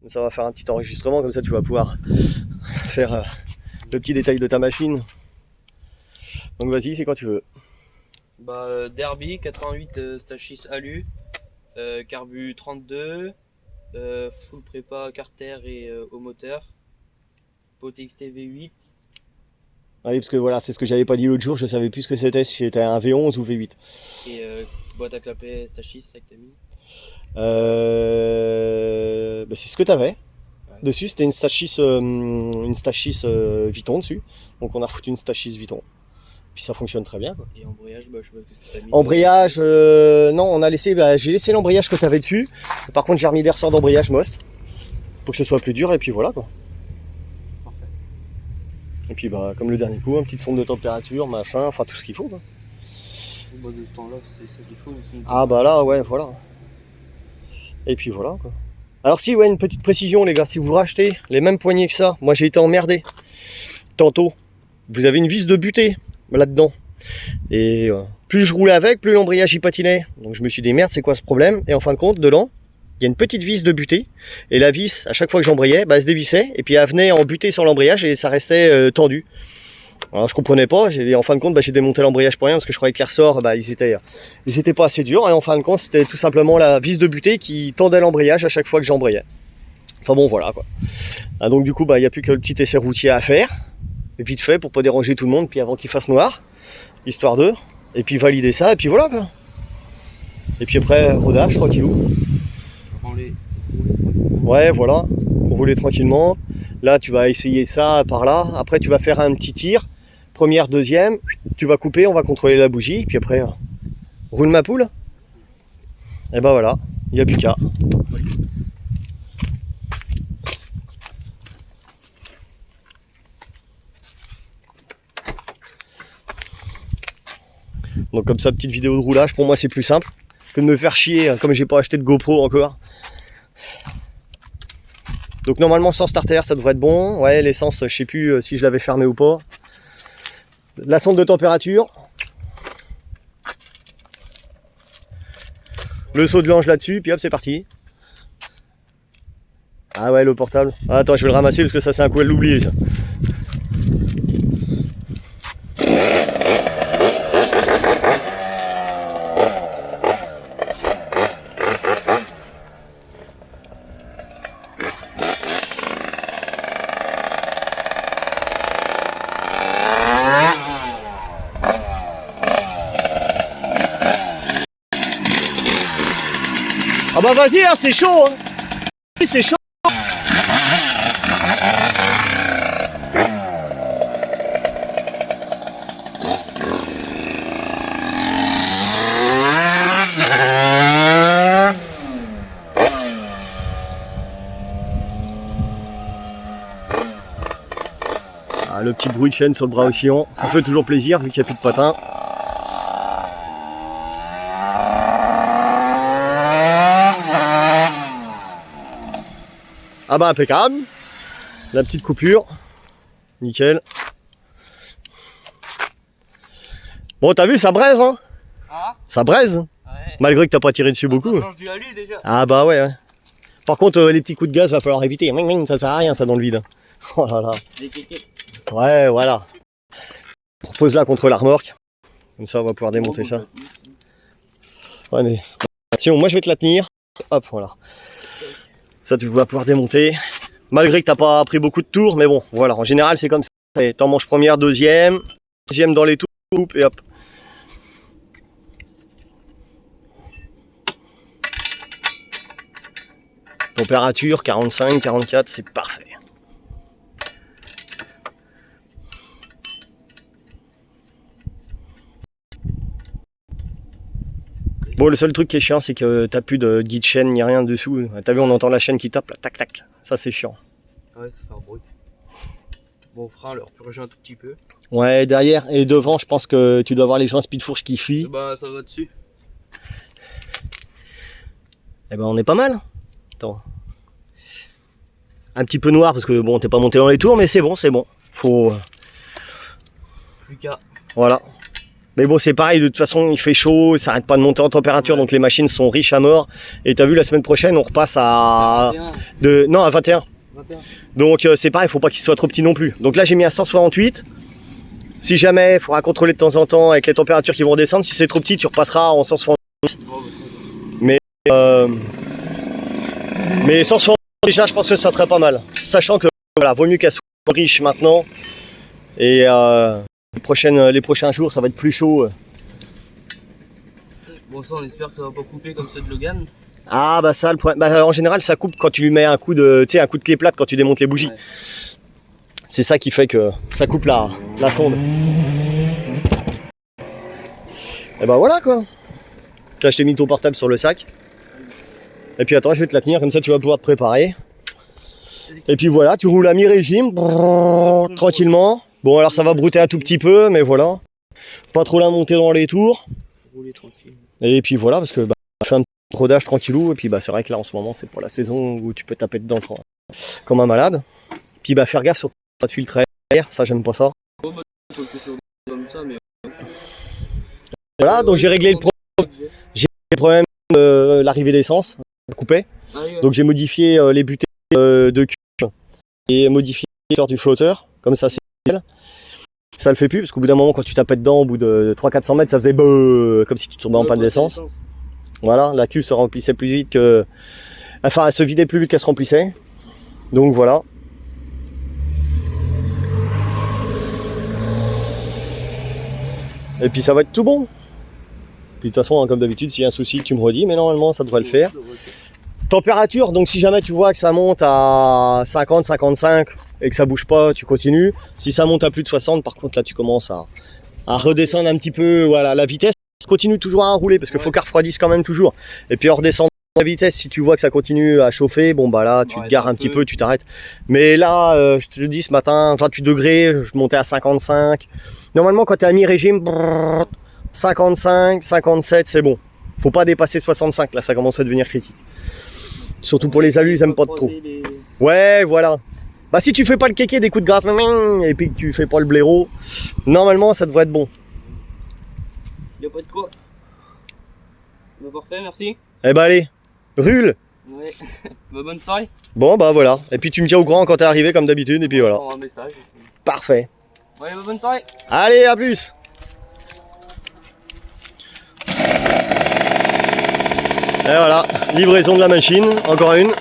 Ça va faire un petit enregistrement, comme ça tu vas pouvoir faire le petit détail de ta machine. Donc vas-y, c'est quand tu veux. Bah, Derby 88 Stachys Alu, Carbu 32, full prépa Carter et au moteur, POTXT V8. Ah oui, parce que voilà, c'est ce que j'avais pas dit l'autre jour, je savais plus ce que c'était, si c'était un V11 ou V8. Et boîte à clapet Stachys, ça que t'as mis. Bah, c'est ce que t'avais. Ouais. Dessus, c'était une Stachys Vuitton dessus. Donc on a refoutu une Stachys Vuitton. Puis ça fonctionne très bien, quoi. Et embrayage, bah, je sais pas ce que t'as mis. Embrayage, non, on a laissé, j'ai laissé l'embrayage que t'avais dessus. Par contre, j'ai remis des ressorts d'embrayage Most pour que ce soit plus dur, et puis voilà, quoi. Parfait. Et puis bah, comme le dernier coup, un petit sonde de température, machin, enfin tout ce qu'il faut, quoi. Bah, de ce temps-là, c'est ça qu'il faut. Ah bah là, ouais, voilà. Et puis voilà, quoi. Alors si, ouais, une petite précision, les gars, si vous rachetez les mêmes poignées que ça, moi j'ai été emmerdé tantôt. Vous avez une vis de butée là-dedans. Et plus je roulais avec, plus l'embrayage y patinait. Donc je me suis dit, merde, c'est quoi ce problème? Et en fin de compte, dedans, il y a une petite vis de butée. Et la vis, à chaque fois que j'embrayais, bah, elle se dévissait. Et puis elle venait en butée sur l'embrayage et ça restait tendu. Alors je comprenais pas. En fin de compte, bah, j'ai démonté l'embrayage pour rien parce que je croyais que les ressorts, bah, ils étaient pas assez durs. Et en fin de compte, c'était tout simplement la vis de butée qui tendait l'embrayage à chaque fois que j'embrayais. Enfin bon, voilà, quoi. Ah, donc du coup, bah, il n'y a plus que le petit essai routier à faire. Et vite fait pour pas déranger tout le monde, puis avant qu'il fasse noir. Histoire de, et puis valider ça, et puis voilà, quoi. Et puis après, rodage, tranquillou. Rouler Ouais, voilà, rouler tranquillement. Là, tu vas essayer ça par là. Après, tu vas faire un petit tir. Première, deuxième, tu vas couper, on va contrôler la bougie. Puis après, roule ma poule. Et ben voilà, il n'y a plus qu'à. Donc comme ça, petite vidéo de roulage, pour moi c'est plus simple que de me faire chier, comme j'ai pas acheté de GoPro encore. Donc normalement sans starter ça devrait être bon. Ouais, l'essence, je sais plus si je l'avais fermé ou pas. La sonde de température. Le seau de l'ange là-dessus, puis hop, c'est parti. Ah ouais, le portable. Ah, attends, je vais le ramasser parce que ça c'est un coup à l'oublier. Ah bah vas-y, hein, c'est chaud, hein. C'est chaud. Ah, le petit bruit de chaîne sur le bras oscillant, ça fait toujours plaisir vu qu'il n'y a plus de patins. Ah bah impeccable. La petite coupure. Nickel. Bon, t'as vu, ça braise, hein? Ah Ça braise, ouais. malgré que t'as pas tiré dessus beaucoup. Ça change du alu déjà. Ah bah ouais, ouais. Par contre, les petits coups de gaz, va falloir éviter. Ça sert à rien, ça, dans le vide. Oh là là. Des kékés. Ouais, voilà. Repose-la contre la remorque. Comme ça, on va pouvoir démonter ça. Ouais, mais attention, moi je vais te la tenir. Hop, voilà. Ça, tu vas pouvoir démonter. Malgré que t'as pas pris beaucoup de tours, mais bon, voilà. En général, c'est comme ça. T'en manges première, deuxième dans les tours, et hop. Température 45, 44, c'est parfait. Bon, le seul truc qui est chiant, c'est que t'as plus de guide chaîne ni rien dessous. T'as vu, on entend la chaîne qui tape là, tac tac. Ça, c'est chiant. Ouais, ça fait un bruit. Bon, frein, le repurger un tout petit peu. Ouais, derrière et devant, je pense que tu dois avoir les joints speed-fourche qui fuient. Bah, ça va dessus. Eh ben, on est pas mal. Attends. Un petit peu noir parce que bon, t'es pas monté dans les tours, mais c'est bon, c'est bon. Faut. Plus qu'à. Voilà. Mais bon, c'est pareil, de toute façon, il fait chaud, ça arrête pas de monter en température, donc les machines sont riches à mort. Et t'as vu, la semaine prochaine, on repasse à... 21. Non, à 21. 21. Donc c'est pareil, faut pas qu'il soit trop petit non plus. Donc là, j'ai mis à 168. Si jamais, il faudra contrôler de temps en temps avec les températures qui vont redescendre. Si c'est trop petit, tu repasseras en 168. Mais 168, déjà, je pense que ça serait pas mal. Sachant que, voilà, vaut mieux qu'elle soit riche maintenant. Et les prochains jours, ça va être plus chaud. Bon, ça, on espère que ça va pas couper comme ceux de Logan. Ah bah ça, le problème, bah, en général ça coupe quand tu lui mets un coup de clé plate quand tu démontes les bougies. Ouais. C'est ça qui fait que ça coupe la sonde. Et bah voilà quoi. Là je t'ai mis ton portable sur le sac. Et puis attends, je vais te la tenir, comme ça tu vas pouvoir te préparer. Et puis voilà, tu roules à mi-régime, tranquillement. Bon alors ça va brouter un tout petit peu, mais voilà. Pas trop la monter dans les tours. Rouler tranquille. Et puis voilà, parce que bah, on fait un petit rodage tranquillou. Et puis bah c'est vrai que là en ce moment c'est pour la saison où tu peux taper dedans comme un malade. Puis bah faire gaffe sur pas de filtre à air, ça j'aime pas ça. Faut que ça comme ça, mais... Voilà, donc j'ai réglé le problème l'arrivée d'essence coupée. Ah, oui, ouais. Donc j'ai modifié les butées de cul et modifié l'auteur du flotteur, comme ça c'est nickel. Ça le fait plus parce qu'au bout d'un moment quand tu tapais dedans au bout de 300-400 mètres ça faisait comme si tu tombais en panne d'essence. Voilà, la cuve se remplissait plus vite que... Enfin elle se vidait plus vite qu'elle se remplissait. Donc voilà. Et puis ça va être tout bon. Puis de toute façon, hein, comme d'habitude, s'il y a un souci, tu me redis, mais normalement ça devrait le faire. Température, donc si jamais tu vois que ça monte à 50, 55 et que ça bouge pas, tu continues. Si ça monte à plus de 60, par contre là tu commences à redescendre un petit peu voilà, la vitesse. Continue toujours à rouler parce qu'il faut qu'elle refroidisse quand même toujours. Et puis en redescendant la vitesse, si tu vois que ça continue à chauffer, bon bah là tu te gares un petit peu, tu t'arrêtes. Mais là, je te le dis, ce matin, 28 degrés, je montais à 55. Normalement quand tu es à mi-régime, 55, 57 c'est bon. Faut pas dépasser 65, là ça commence à devenir critique. Surtout pour les alus, ils aiment pas trop. Ouais, voilà. Bah si tu fais pas le kéké des coups de gratte et puis que tu fais pas le blaireau, normalement ça devrait être bon. Y'a pas de quoi. Bah parfait, merci. Eh bah allez, rule. Ouais. Bah bonne soirée. Bon bah voilà. Et puis tu me tiens au courant quand t'es arrivé comme d'habitude et puis voilà. Un message. Parfait. Ouais, bah bonne soirée. Allez, à plus. Et voilà, livraison de la machine, encore une.